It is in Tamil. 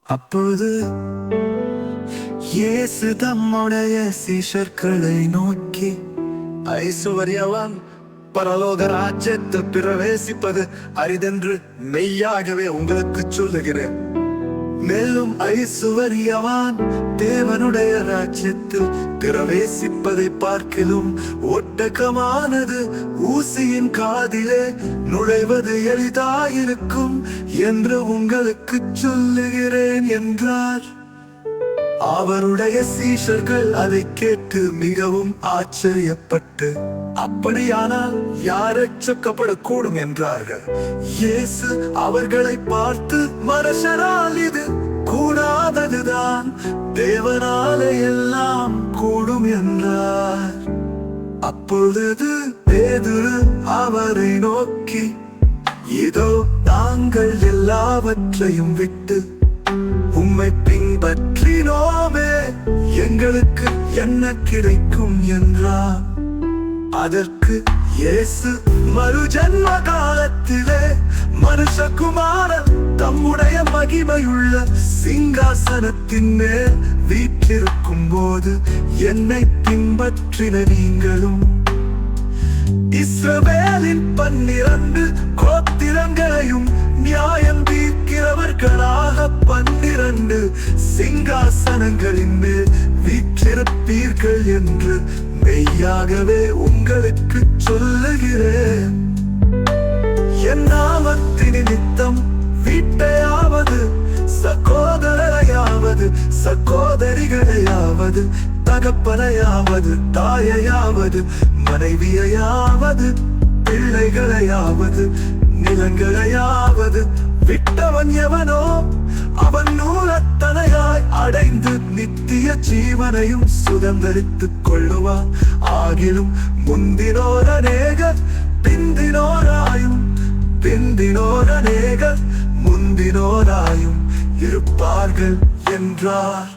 அப்பொழுது இயேசு தம்முடைய சீஷர்களை நோக்கி, ஐசுவரியவான் பரலோக ராஜ்யத்தில் பிரவேசிப்பது அரிதென்று மெய்யாகவே உங்களுக்கு சொல்லுகிறேன். மேலும் ஐசுவரியவான் தேவனுடைய ராஜ்யத்தில் பிரவேசிப்பதை பார்க்கிலும் ஒட்டகமானது ஊசியின் காதிலே நுழைவது எளிதாயிருக்கும் என்று உங்களுக்கு சொல்லுகிறேன் என்றார். அவருடைய சீஷர்கள் அதை கேட்டு மிகவும் ஆச்சரியப்பட்டு, அப்படியானால் யார் ரட்சிக்கப்படக்கூடும் என்றார்கள். இயேசு அவர்களை பார்த்து, மனுஷரால் இது கூடாததுதான், தேவனாலே எல்லாம் கூடும் என்றார். அப்பொழுது பேதுரு அவரை நோக்கி, இதோ நாங்கள் எல்லாவற்றையும் விட்டு உம்மை பின்பற்றினோமே, எங்களுக்கு என்ன கிடைக்கும் என்றார். அதற்கு இயேசு, மறுஜன்ம காலத்திலே மனுஷகுமாரன் தம்முடைய மகிமையுள்ள சிங்காசனத்தின் மேல் வீற்றிருக்கும் போது என்னை பின்பற்றின நீங்களும் இஸ்ரவேலின் 12 கோத்திரங்களையும் நியாயம் தீர்க்கிறவர்களாக 12 சிங்காசனங்களின் மேல் வீற்றிருப்பீர்கள் என்று மெய்யாகவே உங்களுக்கு சொல்லுகிறேன். என் நாமத்தின் நிமித்தம் வீட்டையாவது சகோதரரையாவது சகோதரிகளையாவது தகப்பனையாவது தாயையாவது மனைவியையாவது பிள்ளைகளையாவது நிலங்களையாவது விட்டவன் எவனோ அவன் நூலத்தனையாய் அடைந்து நித்திய ஜீவனையும் சுதந்தரித்துக் கொள்ளுவான். ஆகிலும் முந்தினோர் அநேகர் பிந்தினோராயும் பிந்தினோர் அநேகர் முந்தினோராயும் இருப்பார்கள் என்றார்.